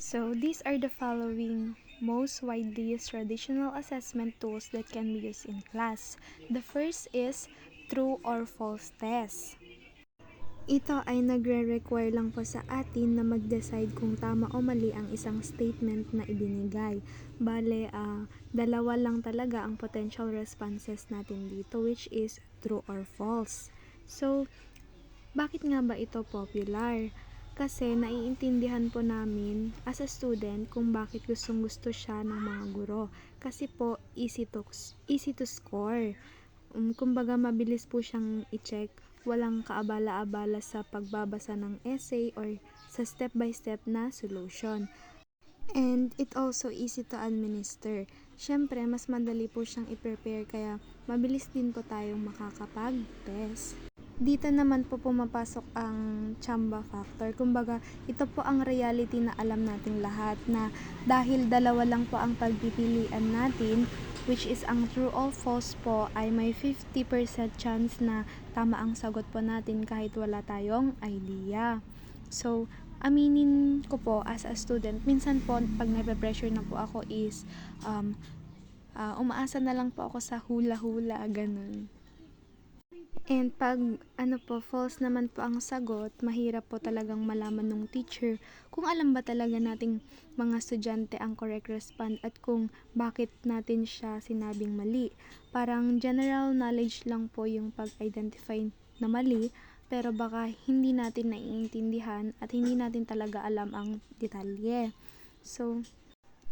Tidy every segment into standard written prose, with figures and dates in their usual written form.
So these are the following most widely used traditional assessment tools that can be used in class. The first is true or false test. Ito ay nagre-require lang po sa atin na mag-decide kung tama o mali ang isang statement na ibinigay. Bale, dalawa lang talaga ang potential responses natin dito, which is true or false. So, bakit nga ba ito popular? Kasi naiintindihan po namin as a student kung bakit gustong-gusto siya ng mga guro. Kasi po easy to score. Kumbaga mabilis po siyang i-check, walang kaabala-abala sa pagbabasa ng essay or sa step by step na solution. And it also easy to administer. Syempre, mas madali po siyang i-prepare kaya mabilis din po tayong makakapag-test. Dito naman po pumapasok ang chamba factor. Kumbaga, ito po ang reality na alam nating lahat na dahil dalawa lang po ang pagpipilian natin, which is ang true or false po ay may 50% chance na tama ang sagot po natin kahit wala tayong idea. So, aminin ko po as a student, minsan po pag nape-pressure na po ako is umaasa na lang po ako sa hula-hula, ganun. And pag false naman po ang sagot, mahirap po talagang malaman ng teacher kung alam ba talaga nating mga estudyante ang correct respond at kung bakit natin siya sinabing mali. Parang general knowledge lang po yung pag-identify na mali, pero baka hindi natin naiintindihan at hindi natin talaga alam ang detalye. So,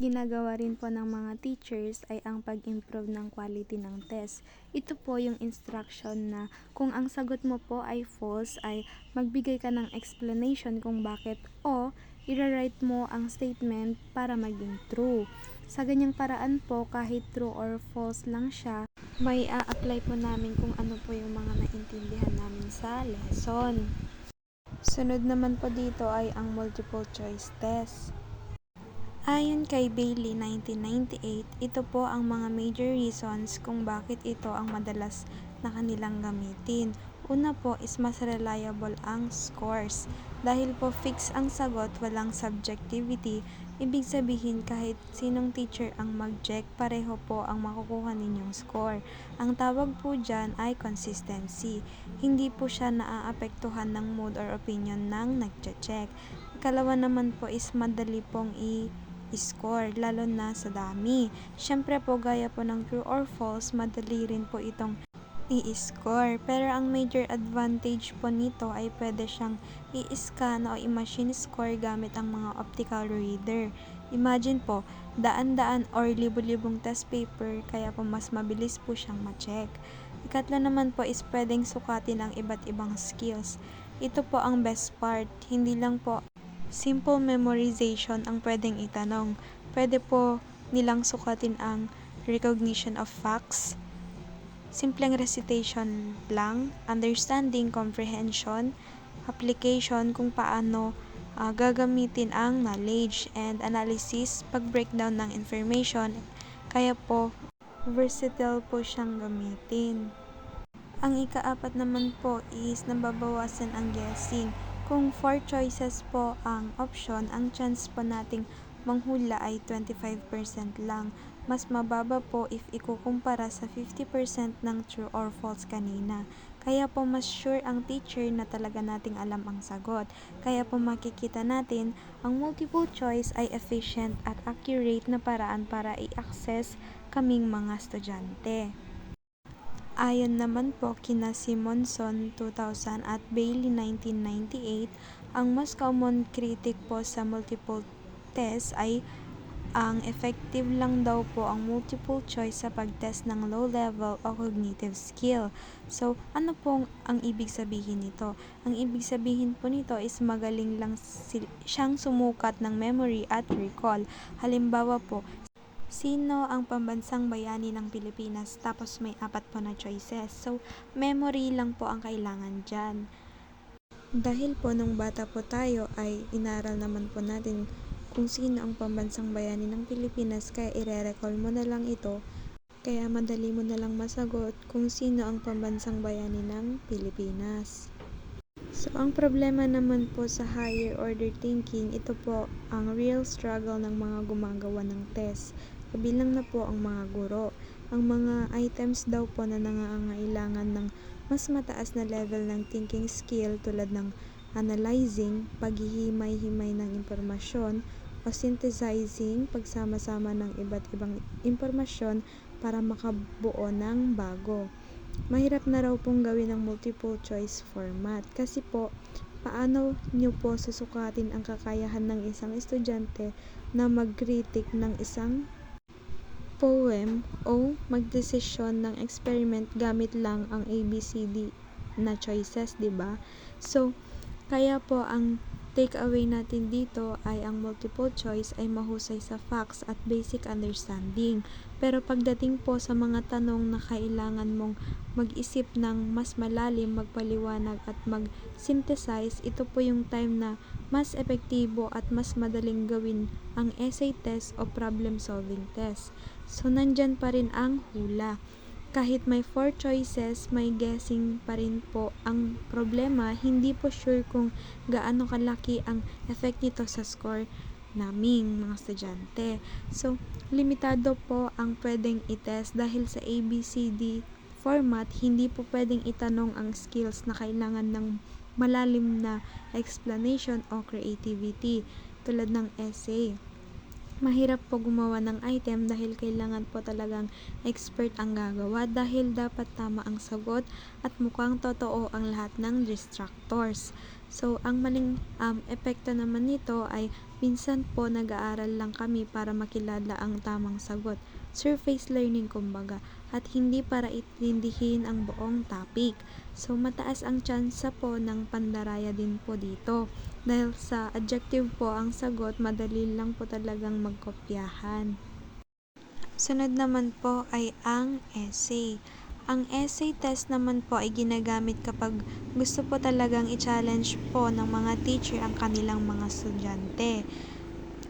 ginagawa rin po ng mga teachers ay ang pag-improve ng quality ng test. Ito po yung instruction na kung ang sagot mo po ay false ay magbigay ka ng explanation kung bakit o i-write mo ang statement para maging true. Sa ganyang paraan po kahit true or false lang siya, may a-apply po namin kung ano po yung mga naintindihan namin sa lesson. Sunod naman po dito ay ang multiple choice test. Ayon kay Bailey 1998, ito po ang mga major reasons kung bakit ito ang madalas na kanilang gamitin. Una po is mas reliable ang scores. Dahil po fix ang sagot, walang subjectivity, ibig sabihin kahit sinong teacher ang mag-check, pareho po ang makukuha ninyong score. Ang tawag po dyan ay consistency. Hindi po siya naaapektuhan ng mood or opinion ng nagche-check. Ikalawa naman po is madali pong score, lalo na sa dami. Syempre po, gaya po ng true or false, madali rin po itong i-score. Pero ang major advantage po nito ay pwede siyang i-scan o i-machine score gamit ang mga optical reader. Imagine po, daan-daan or libo-libong test paper, kaya po mas mabilis po siyang ma-check. Ikatlo naman po is pwedeng sukatin ang iba't ibang skills. Ito po ang best part, hindi lang po simple memorization ang pwedeng itanong. Pwede po nilang sukatin ang recognition of facts, simpleng recitation lang, understanding, comprehension, application kung paano gagamitin ang knowledge, and analysis, pag-breakdown ng information. Kaya po, versatile po siyang gamitin. Ang ikaapat naman po is nababawasan ang guessing. Kung 4 choices po ang option, ang chance po nating manghula ay 25% lang. Mas mababa po if ikukumpara sa 50% ng true or false kanina. Kaya po mas sure ang teacher na talaga nating alam ang sagot. Kaya po makikita natin ang multiple choice ay efficient at accurate na paraan para i-access kaming mga estudyante. Ayon naman po kina Simonson 2000 at Bailey 1998, ang most common critic po sa multiple test ay ang effective lang daw po ang multiple choice sa pag-test ng low level o cognitive skill. So, ano pong ang ibig sabihin nito? Ang ibig sabihin po nito is magaling lang siyang sumukat ng memory at recall. Halimbawa po, sino ang pambansang bayani ng Pilipinas? Tapos may 4 po na choices. So, memory lang po ang kailangan dyan. Dahil po nung bata po tayo ay inaral naman po natin kung sino ang pambansang bayani ng Pilipinas, kaya ire-recall mo na lang ito. Kaya madali mo na lang masagot kung sino ang pambansang bayani ng Pilipinas. So, ang problema naman po sa higher order thinking, ito po ang real struggle ng mga gumagawa ng test. Kabilang na po ang mga guro. Ang mga items daw po na nangangailangan ng mas mataas na level ng thinking skill tulad ng analyzing, paghihimay-himay ng impormasyon, o synthesizing, pagsama-sama ng iba't ibang impormasyon para makabuo ng bago. Mahirap na raw pong gawin ang multiple choice format kasi po paano nyo po susukatin ang kakayahan ng isang estudyante na mag-critic ng isang poem o magdesisyon ng experiment gamit lang ang ABCD na choices, 'di ba? So, kaya po ang takeaway natin dito ay ang multiple choice ay mahusay sa facts at basic understanding. Pero pagdating po sa mga tanong na kailangan mong mag-isip ng mas malalim, magpaliwanag at mag-synthesize, ito po yung time na mas epektibo at mas madaling gawin ang essay test o problem solving test. So, nandyan pa rin ang hula. Kahit may 4 choices, may guessing pa rin po. Ang problema, hindi po sure kung gaano kalaki ang effect nito sa score naming mga estudyante. So, limitado po ang pwedeng i-test dahil sa ABCD format, hindi po pwedeng itanong ang skills na kailangan ng malalim na explanation o creativity tulad ng essay. Mahirap po gumawa ng item dahil kailangan po talagang expert ang gagawa dahil dapat tama ang sagot at mukhang totoo ang lahat ng distractors. So, ang maling epekto naman nito ay minsan po nag-aaral lang kami para makilala ang tamang sagot. Surface learning kumbaga, at hindi para itindihin ang buong topic. So, mataas ang tsansa po ng pandaraya din po dito. Dahil sa adjective po ang sagot, madali lang po talagang magkopyahan. Sunod naman po ay ang essay. Ang essay test naman po ay ginagamit kapag gusto po talagang i-challenge po ng mga teacher ang kanilang mga estudyante.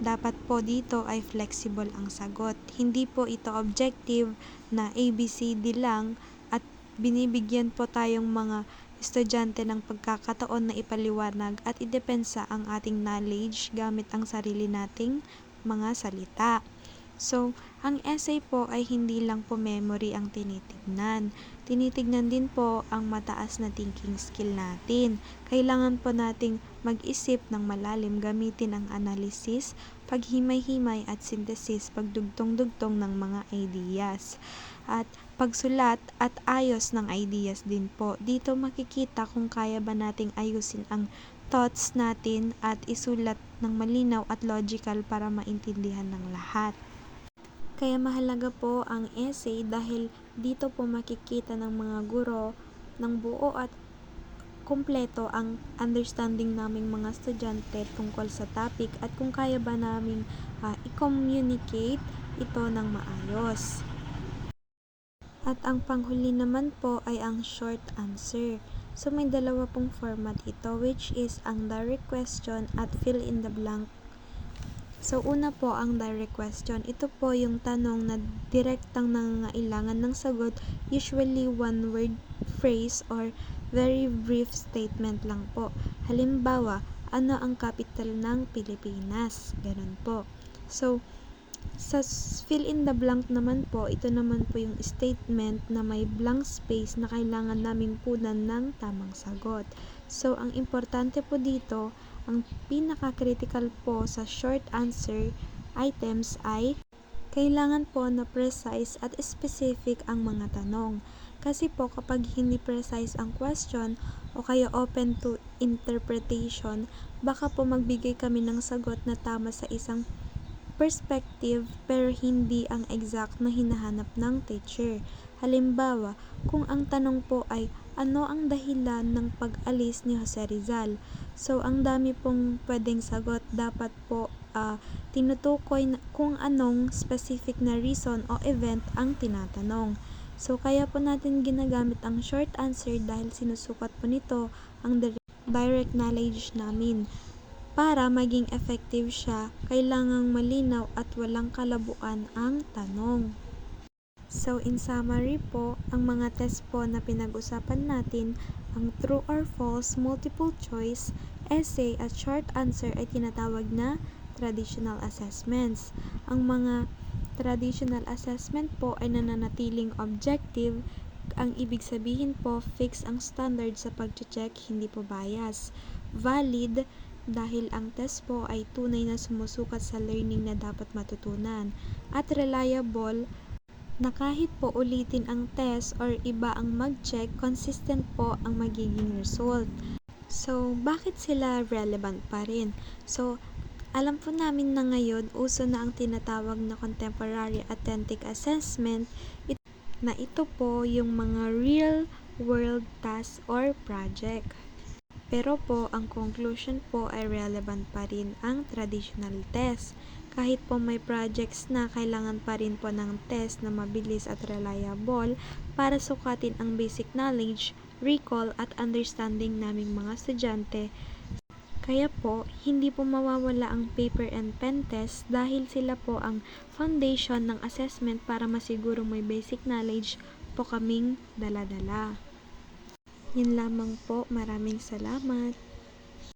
Dapat po dito ay flexible ang sagot. Hindi po ito objective na ABCD lang at binibigyan po tayong mga estudyante ng pagkakataon na ipaliwanag at idepensa ang ating knowledge gamit ang sarili nating mga salita. So, ang essay po ay hindi lang po memory ang tinitignan. Tinitignan din po ang mataas na thinking skill natin. Kailangan po nating mag-isip ng malalim, gamitin ang analysis, paghimay-himay at synthesis, pagdugtong-dugtong ng mga ideas. At pagsulat at ayos ng ideas din po. Dito makikita kung kaya ba nating ayusin ang thoughts natin at isulat ng malinaw at logical para maintindihan ng lahat. Kaya mahalaga po ang essay dahil dito po makikita ng mga guro ng buo at kumpleto ang understanding naming mga estudyante tungkol sa topic at kung kaya ba naming i-communicate ito ng maayos. At ang panghuli naman po ay ang short answer. So may dalawa pong format ito which is ang direct question at fill in the blank. So, una po ang direct question. Ito po yung tanong na direktang nangangailangan ng sagot, usually one word phrase or very brief statement lang po. Halimbawa, ano ang capital ng Pilipinas? Ganun po. So, sa fill in the blank naman po, ito naman po yung statement na may blank space na kailangan naming punan ng tamang sagot. So, ang importante po dito, ang pinaka-critical po sa short answer items ay kailangan po na precise at specific ang mga tanong. Kasi po kapag hindi precise ang question o kaya open to interpretation, baka po magbigay kami ng sagot na tama sa isang perspective pero hindi ang exact na hinahanap ng teacher. Halimbawa, kung ang tanong po ay ano ang dahilan ng pag-alis ni Jose Rizal? So, ang dami pong pwedeng sagot. Dapat po tinutukoy kung anong specific na reason o event ang tinatanong. So, kaya po natin ginagamit ang short answer dahil sinusukat po nito ang direct knowledge namin. Para maging effective siya, kailangang malinaw at walang kalabuan ang tanong. So, in summary po, ang mga test po na pinag-usapan natin Ang true or false, multiple choice, essay at short answer ay tinatawag na traditional assessments. Ang mga traditional assessment po ay nananatiling objective. Ang ibig sabihin po, fix ang standard sa pag-check, hindi po bias. Valid dahil ang test po ay tunay na sumusukat sa learning na dapat matutunan. At reliable na kahit po ulitin ang test or iba ang mag-check, consistent po ang magiging result. So, bakit sila relevant pa rin? So, alam po namin na ngayon, uso na ang tinatawag na contemporary authentic assessment, na ito po yung mga real-world task or project. Pero po, ang conclusion po ay relevant pa rin ang traditional test. Kahit po may projects na, kailangan pa rin po ng test na mabilis at reliable para sukatin ang basic knowledge, recall at understanding naming mga estudyante. Kaya po, hindi po mawawala ang paper and pen test dahil sila po ang foundation ng assessment para masigurong may basic knowledge po kaming dala-dala. Yun lamang po. Maraming salamat.